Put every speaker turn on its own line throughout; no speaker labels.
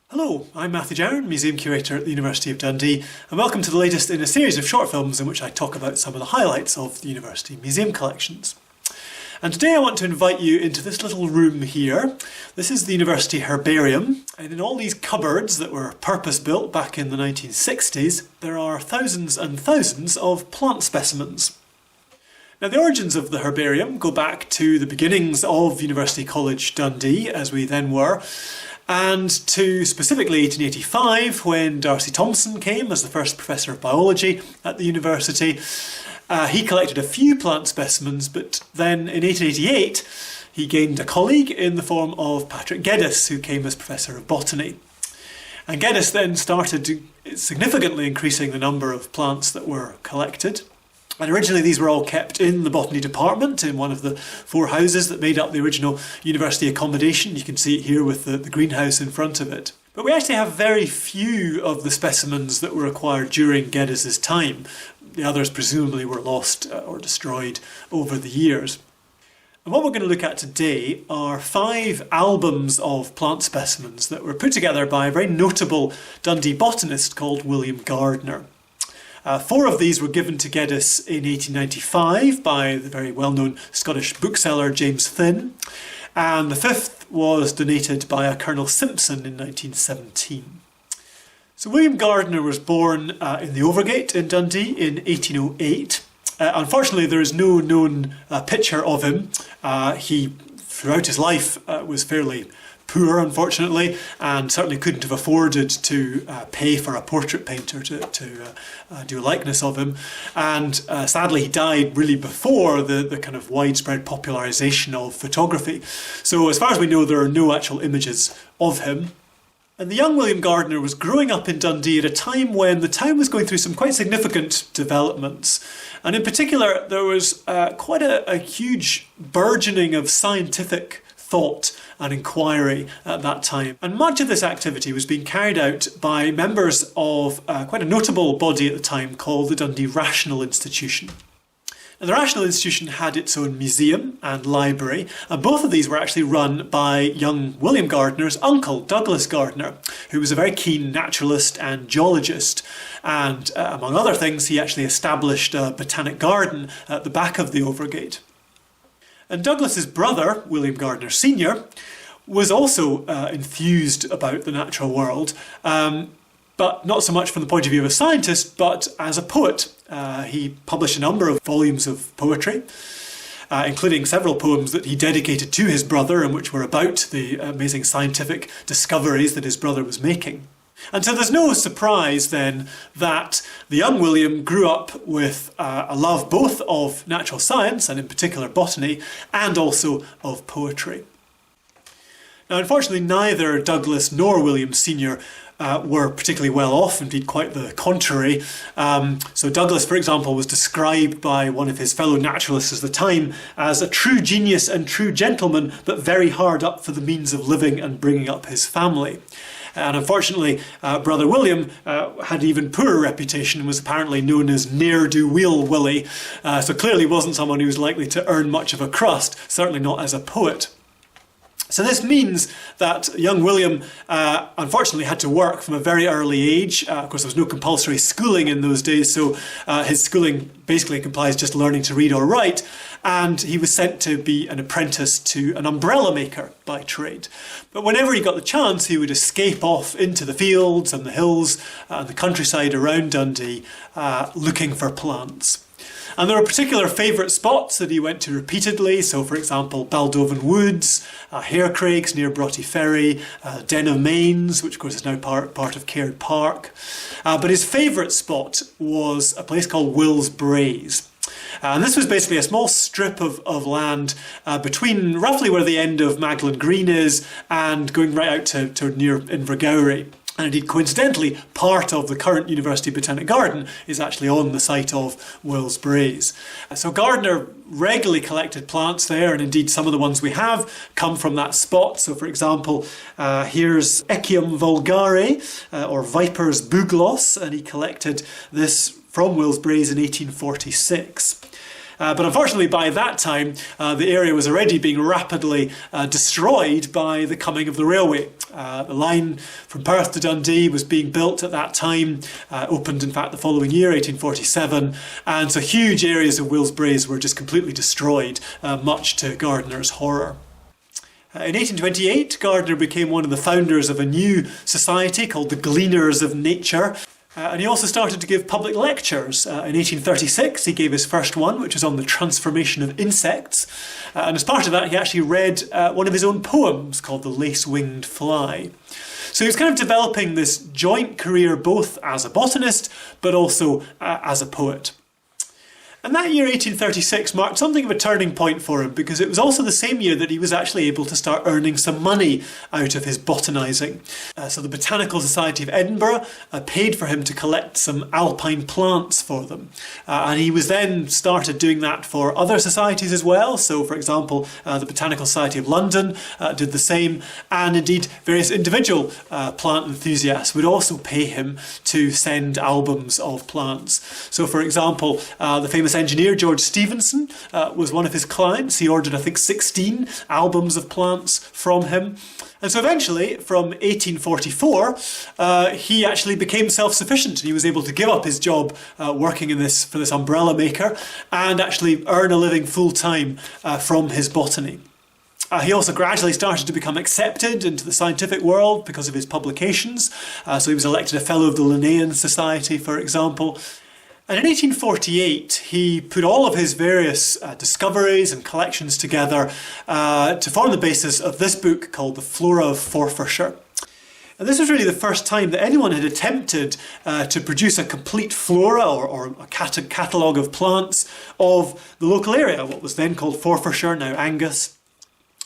Hello, I'm Matthew Jarron, Museum Curator at the University of Dundee, and welcome to the latest in a series of short films in which I talk about some of the highlights of the University Museum collections. And today I want to invite you into this little room here. This is the University Herbarium, and in all these cupboards that were purpose-built back in the 1960s, there are thousands and thousands of plant specimens. Now, the origins of the Herbarium go back to the beginnings of University College Dundee, as we then were, and to specifically 1885, when D'Arcy Thompson came as the first Professor of Biology at the university. He collected a few plant specimens, but then in 1888 he gained a colleague in the form of Patrick Geddes, who came as Professor of Botany. And Geddes then started significantly increasing the number of plants that were collected. And originally these were all kept in the botany department in one of the four houses that made up the original university accommodation. You can see it here with the greenhouse in front of it. But we actually have very few of the specimens that were acquired during Geddes's time. The others presumably were lost or destroyed over the years. And what we're going to look at today are 5 albums of plant specimens that were put together by a very notable Dundee botanist called William Gardiner. 4 of these were given to Geddes in 1895 by the very well-known Scottish bookseller James Thynne, and the 5th was donated by a Colonel Simpson in 1917. So William Gardiner was born in the Overgate in Dundee in 1808. Unfortunately, there is no known picture of him. He, throughout his life, was fairly poor, unfortunately, and certainly couldn't have afforded to pay for a portrait painter to do a likeness of him. And sadly, he died really before the kind of widespread popularisation of photography. So as far as we know, there are no actual images of him. And the young William Gardiner was growing up in Dundee at a time when the town was going through some quite significant developments. And in particular, there was quite a huge burgeoning of scientific thought and inquiry at that time. And much of this activity was being carried out by members of quite a notable body at the time called the Dundee Rational Institution. And the Rational Institution had its own museum and library, and both of these were actually run by young William Gardiner's uncle, Douglas Gardiner, who was a very keen naturalist and geologist. And among other things, he actually established a botanic garden at the back of the Overgate. And Douglas's brother, William Gardiner Sr, was also enthused about the natural world, but not so much from the point of view of a scientist, but as a poet. He published a number of volumes of poetry, including several poems that he dedicated to his brother and which were about the amazing scientific discoveries that his brother was making. And so there's no surprise then that the young William grew up with a love both of natural science, and in particular botany, and also of poetry. Now, unfortunately, neither Douglas nor William Sr were particularly well off, indeed quite the contrary. So Douglas, for example, was described by one of his fellow naturalists at the time as a true genius and true gentleman, but very hard up for the means of living and bringing up his family. And unfortunately, brother William had an even poorer reputation and was apparently known as ne'er-do-weel Willie. So clearly wasn't someone who was likely to earn much of a crust, certainly not as a poet. So this means that young William unfortunately had to work from a very early age. Of course, there was no compulsory schooling in those days, so his schooling basically comprised just learning to read or write, and he was sent to be an apprentice to an umbrella maker by trade. But whenever he got the chance, he would escape off into the fields and the hills and the countryside around Dundee looking for plants. And there were particular favourite spots that he went to repeatedly. So, for example, Baldovan Woods, Harecraigs near Broughty Ferry, Den of Mains, which of course is now part of Caird Park. But his favourite spot was a place called Will's Braes. And this was basically a small strip of land between roughly where the end of Magdalen Green is and going right out to near Invergowrie. And indeed, coincidentally, part of the current University Botanic Garden is actually on the site of Will's Braes. So Gardiner regularly collected plants there, and indeed some of the ones we have come from that spot. So for example, here's Echium vulgare, or Viper's bugloss, and he collected this from Will's Braes in 1846. But unfortunately by that time the area was already being rapidly destroyed by the coming of the railway. The line from Perth to Dundee was being built at that time, opened in fact the following year, 1847, and so huge areas of Willsbraes were just completely destroyed, much to Gardiner's horror. In 1828, Gardiner became one of the founders of a new society called the Gleaners of Nature. And he also started to give public lectures. In 1836 he gave his first one, which was on the transformation of insects. And as part of that he actually read one of his own poems called The Lace-Winged Fly. So he was kind of developing this joint career both as a botanist but also as a poet. And that year, 1836, marked something of a turning point for him, because it was also the same year that he was actually able to start earning some money out of his botanising. So the Botanical Society of Edinburgh paid for him to collect some alpine plants for them. And he was then started doing that for other societies as well. So, for example, the Botanical Society of London did the same. And indeed, various individual plant enthusiasts would also pay him to send albums of plants. So, for example, the famous engineer George Stephenson was one of his clients. He ordered, I think, 16 albums of plants from him. And so eventually, from 1844, he actually became self-sufficient. He was able to give up his job working for this umbrella maker and actually earn a living full-time from his botany. He also gradually started to become accepted into the scientific world because of his publications. So he was elected a Fellow of the Linnaean Society, for example. And in 1848, he put all of his various discoveries and collections together to form the basis of this book called the Flora of Forfarshire. And this was really the first time that anyone had attempted to produce a complete flora or a catalogue of plants of the local area, what was then called Forfarshire, now Angus.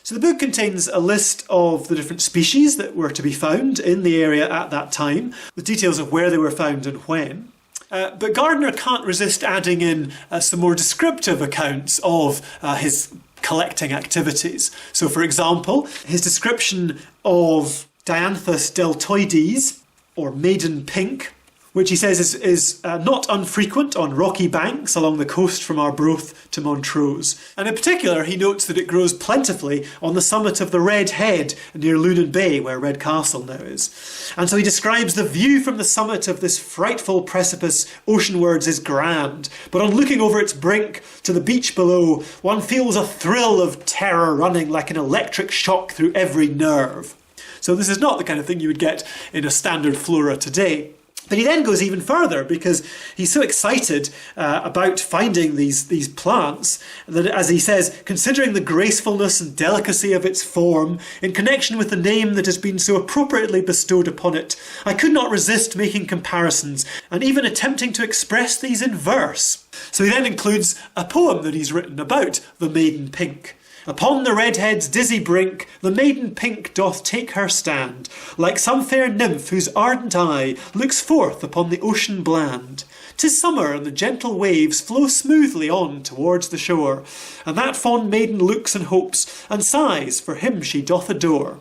So the book contains a list of the different species that were to be found in the area at that time, with details of where they were found and when. But Gardiner can't resist adding in some more descriptive accounts of his collecting activities. So, for example, his description of Dianthus deltoides, or maiden pink, which he says is not unfrequent on rocky banks along the coast from Arbroath to Montrose. And in particular, he notes that it grows plentifully on the summit of the Red Head near Lunan Bay, where Redcastle now is. And so he describes the view from the summit of this frightful precipice oceanwards is grand, but on looking over its brink to the beach below, one feels a thrill of terror running like an electric shock through every nerve. So this is not the kind of thing you would get in a standard flora today. But he then goes even further, because he's so excited about finding these plants that, as he says, considering the gracefulness and delicacy of its form, in connection with the name that has been so appropriately bestowed upon it, I could not resist making comparisons and even attempting to express these in verse. So he then includes a poem that he's written about the maiden pink. Upon the red head's dizzy brink, the maiden pink doth take her stand, like some fair nymph whose ardent eye looks forth upon the ocean bland. 'Tis summer, and the gentle waves flow smoothly on towards the shore, and that fond maiden looks and hopes, and sighs for him she doth adore.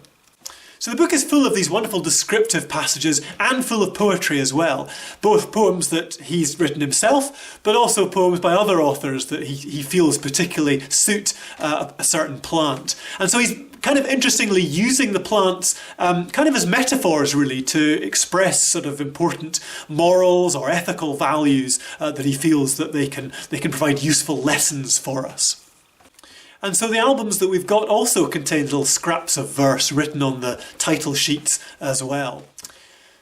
So the book is full of these wonderful descriptive passages and full of poetry as well. Both poems that he's written himself, but also poems by other authors that he feels particularly suit a certain plant. And so he's kind of interestingly using the plants kind of as metaphors, really, to express sort of important morals or ethical values that he feels that they can provide useful lessons for us. And so the albums that we've got also contain little scraps of verse written on the title sheets as well.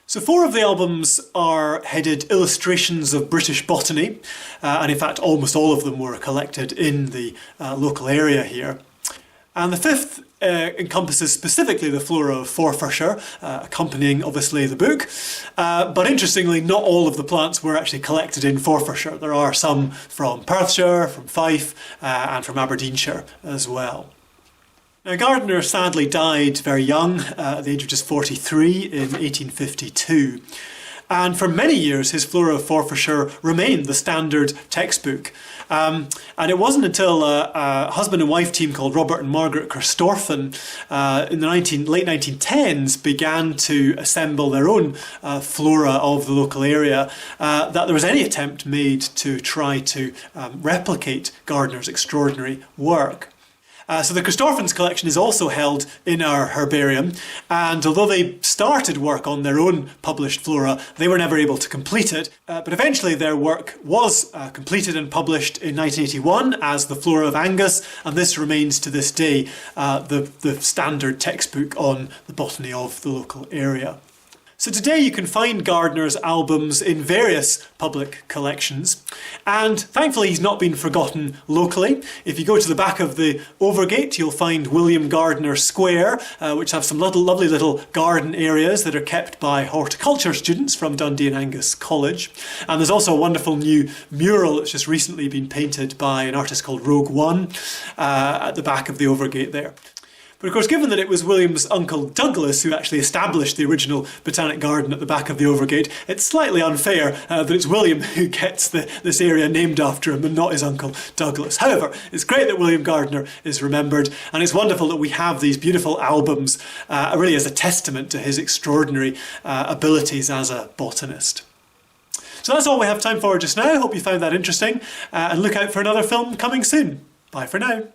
So 4 of the albums are headed Illustrations of British Botany, and in fact almost all of them were collected in the local area here. And the 5th encompasses specifically the Flora of Forfarshire, accompanying obviously the book. But interestingly, not all of the plants were actually collected in Forfarshire. There are some from Perthshire, from Fife, and from Aberdeenshire as well. Now, Gardiner sadly died very young, at the age of just 43 in 1852. And for many years, his Flora of Forfarshire remained the standard textbook. And it wasn't until a husband and wife team called Robert and Margaret Christorphan in the late 1910s began to assemble their own flora of the local area that there was any attempt made to try to replicate Gardiner's extraordinary work. So the Christorphans collection is also held in our herbarium, and although they started work on their own published flora, they were never able to complete it. But eventually their work was completed and published in 1981 as the Flora of Angus, and this remains to this day the standard textbook on the botany of the local area. So today you can find Gardiner's albums in various public collections, and thankfully he's not been forgotten locally. If you go to the back of the Overgate, you'll find William Gardiner Square, which have some lovely little garden areas that are kept by horticulture students from Dundee and Angus College. And there's also a wonderful new mural that's just recently been painted by an artist called Rogue One at the back of the Overgate there. But of course, given that it was William's uncle Douglas who actually established the original Botanic Garden at the back of the Overgate, it's slightly unfair that it's William who gets this area named after him and not his uncle Douglas. However, it's great that William Gardiner is remembered, and it's wonderful that we have these beautiful albums really as a testament to his extraordinary abilities as a botanist. So that's all we have time for just now. I hope you found that interesting, and look out for another film coming soon. Bye for now.